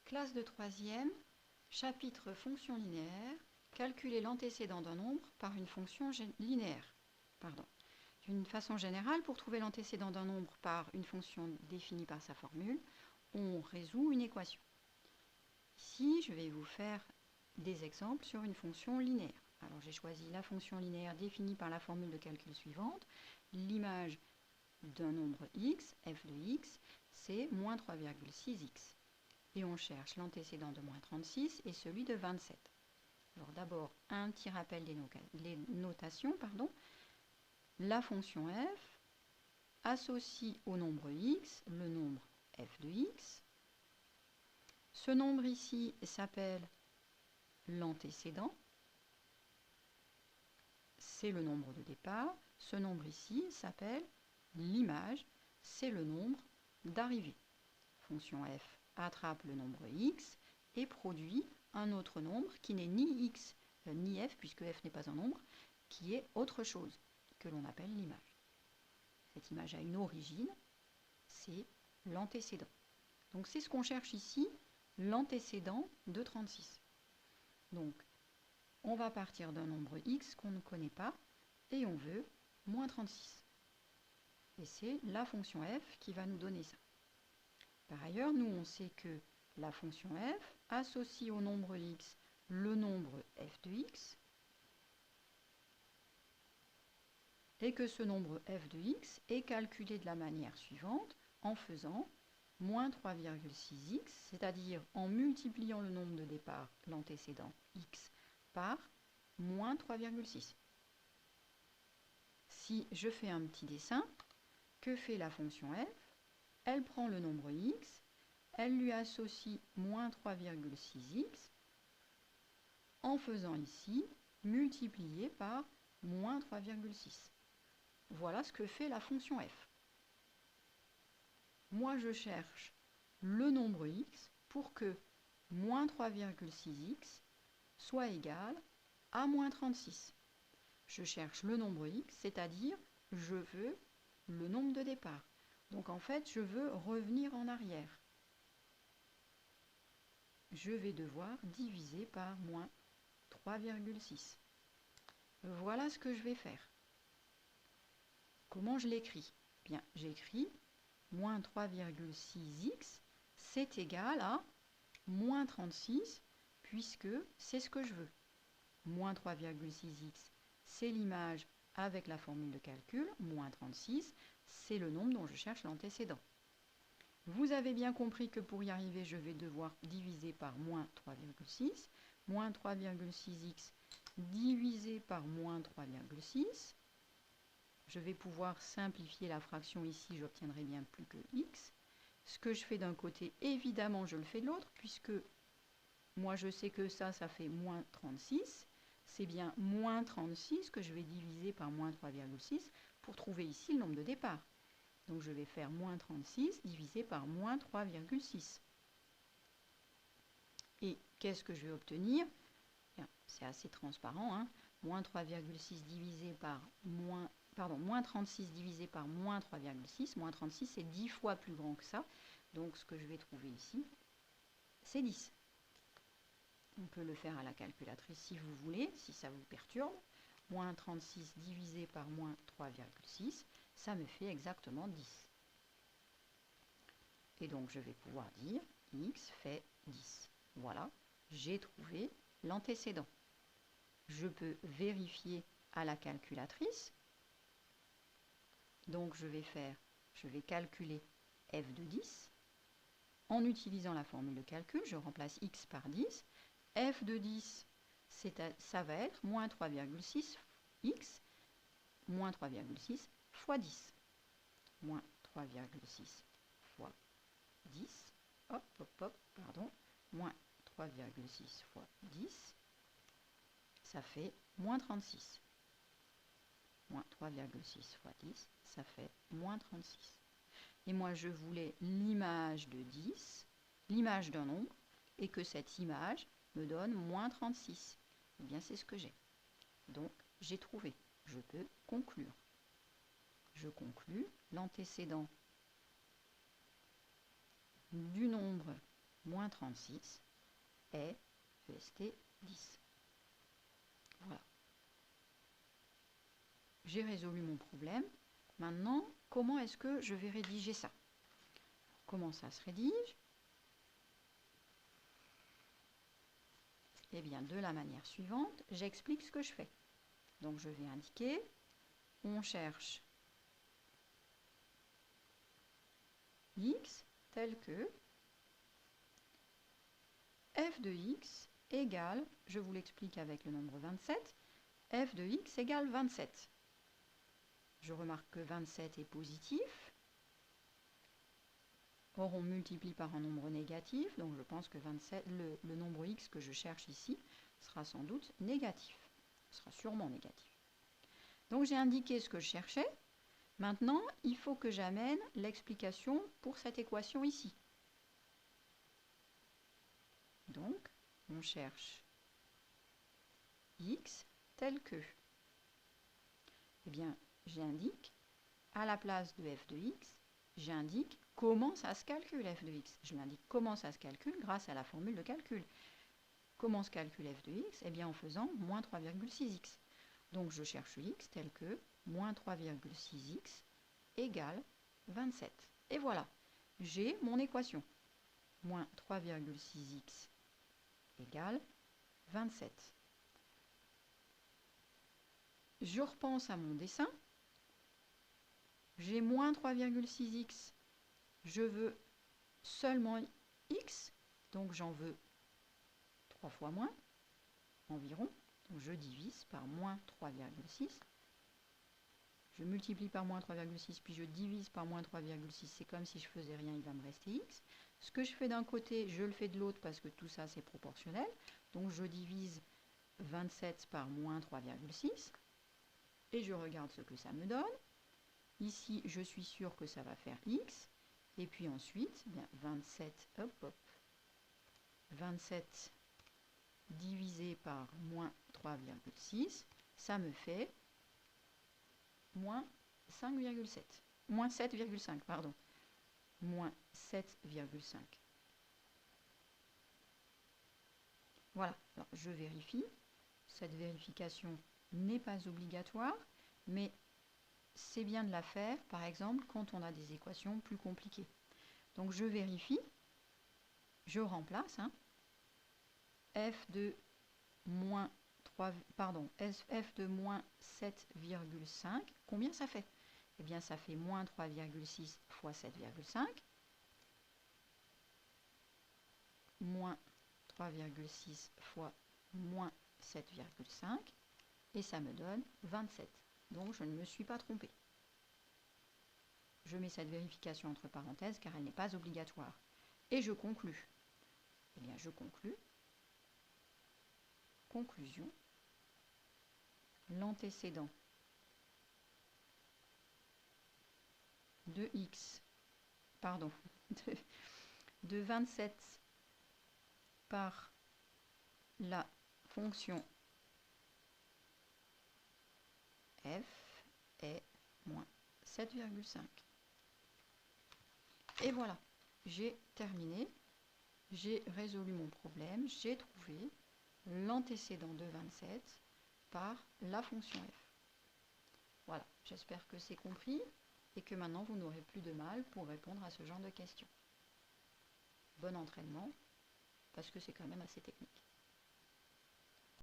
Classe de 3e, chapitre fonction linéaire, calculer l'antécédent d'un nombre par une fonction linéaire. D'une façon générale, pour trouver l'antécédent d'un nombre par une fonction définie par sa formule, on résout une équation. Ici, je vais vous faire des exemples sur une fonction linéaire. Alors j'ai choisi la fonction linéaire définie par la formule de calcul suivante. L'image d'un nombre x, f de x, c'est moins 3,6x. Et on cherche l'antécédent de moins 36 et celui de 27. Alors d'abord, un petit rappel des notations. La fonction f associe au nombre x le nombre f de x. Ce nombre ici s'appelle l'antécédent. C'est le nombre de départ. Ce nombre ici s'appelle l'image. C'est le nombre d'arrivée. Fonction f attrape le nombre x et produit un autre nombre qui n'est ni x ni f, puisque f n'est pas un nombre, qui est autre chose, que l'on appelle l'image. Cette image a une origine, c'est l'antécédent. Donc c'est ce qu'on cherche ici, l'antécédent de 36. Donc on va partir d'un nombre x qu'on ne connaît pas, et on veut moins 36. Et c'est la fonction f qui va nous donner ça. Par ailleurs, nous, on sait que la fonction f associe au nombre x le nombre f de x et que ce nombre f de x est calculé de la manière suivante en faisant moins 3,6x, c'est-à-dire en multipliant le nombre de départ, l'antécédent x, par moins 3,6. Si je fais un petit dessin, que fait la fonction f? Elle prend le nombre x, elle lui associe moins 3,6x en faisant ici multiplier par moins 3,6. Voilà ce que fait la fonction f. Moi, je cherche le nombre x pour que moins 3,6x soit égal à moins 36. Je cherche le nombre x, c'est-à-dire je veux le nombre de départ. Donc en fait, je veux revenir en arrière. Je vais devoir diviser par moins 3,6. Voilà ce que je vais faire. Comment je l'écris? Bien, j'écris moins 3,6x, c'est égal à moins 36, puisque c'est ce que je veux. Moins 3,6x, c'est l'image avec la formule de calcul. Moins 36, c'est le nombre dont je cherche l'antécédent. Vous avez bien compris que pour y arriver, je vais devoir diviser par moins 3,6. Moins 3,6x divisé par moins 3,6. Je vais pouvoir simplifier la fraction ici, j'obtiendrai bien plus que x. Ce que je fais d'un côté, évidemment, je le fais de l'autre, puisque moi je sais que ça fait moins 36. C'est bien moins 36 que je vais diviser par moins 3,6 pour trouver ici le nombre de départ. Donc je vais faire moins 36 divisé par moins 3,6. Et qu'est-ce que je vais obtenir? C'est assez transparent, hein. Moins 3,6 divisé par moins 36 divisé par moins 3,6. Moins 36, c'est 10 fois plus grand que ça. Donc ce que je vais trouver ici, c'est 10. On peut le faire à la calculatrice si vous voulez, si ça vous perturbe. Moins 36 divisé par moins 3,6, ça me fait exactement 10. Et donc je vais pouvoir dire x fait 10. Voilà, j'ai trouvé l'antécédent. Je peux vérifier à la calculatrice. Donc je vais calculer f de 10. En utilisant la formule de calcul, je remplace x par 10. f de 10, ça va être moins 3,6 x, moins 3,6 fois 10. Moins 3,6 fois 10, moins 3,6 fois 10, ça fait moins 36. Moins 3,6 fois 10, ça fait moins 36. Et moi, je voulais l'image de 10, l'image d'un nombre, et que cette image me donne moins 36. Eh bien, c'est ce que j'ai. Donc, j'ai trouvé. Je peux conclure. Je conclus l'antécédent du nombre moins 36 est EST 10. Voilà. J'ai résolu mon problème. Maintenant, comment est-ce que je vais rédiger ça? Comment ça se rédige? Eh bien, de la manière suivante, j'explique ce que je fais. Donc, je vais indiquer, on cherche x tel que f de x égale, je vous l'explique avec le nombre 27, f de x égale 27. Je remarque que 27 est positif. Or, on multiplie par un nombre négatif, donc je pense que 27, le nombre x que je cherche ici sera sans doute négatif. Sera sûrement négatif. Donc, j'ai indiqué ce que je cherchais. Maintenant, il faut que j'amène l'explication pour cette équation ici. Donc, on cherche x tel que. Eh bien, j'indique, à la place de f de x, j'indique comment ça se calcule f de x. Je l'indique comment ça se calcule grâce à la formule de calcul. Comment se calcule f de x? Eh bien, en faisant moins 3,6x. Donc, je cherche x tel que moins 3,6x égale 27. Et voilà, j'ai mon équation. Moins 3,6x égale 27. Je repense à mon dessin. J'ai moins 3,6x. Je veux seulement x, donc j'en veux 3 fois moins, environ. Donc je divise par moins 3,6. Je multiplie par moins 3,6, puis je divise par moins 3,6. C'est comme si je faisais rien, il va me rester x. Ce que je fais d'un côté, je le fais de l'autre parce que tout ça, c'est proportionnel. Donc je divise 27 par moins 3,6. Et je regarde ce que ça me donne. Ici, je suis sûr que ça va faire x. Et puis ensuite, bien, 27, hop, hop. 27 divisé par moins 3,6, ça me fait moins 5,7. Moins 7,5, pardon. Moins 7,5. Voilà, alors je vérifie. Cette vérification n'est pas obligatoire, mais c'est bien de la faire, par exemple, quand on a des équations plus compliquées. Donc je vérifie, je remplace, f de moins 3, pardon, f de moins 7,5, combien ça fait? Eh bien, ça fait moins 3,6 fois 7,5, moins 3,6 fois moins 7,5, et ça me donne 27. Donc, je ne me suis pas trompée. Je mets cette vérification entre parenthèses car elle n'est pas obligatoire. Et je conclus. Eh bien, je conclus. Conclusion. L'antécédent de x, pardon, de 27 par la fonction f est moins 7,5. Et voilà, j'ai terminé, j'ai résolu mon problème, j'ai trouvé l'antécédent de 27 par la fonction f. Voilà, j'espère que c'est compris et que maintenant vous n'aurez plus de mal pour répondre à ce genre de questions. Bon entraînement, parce que c'est quand même assez technique.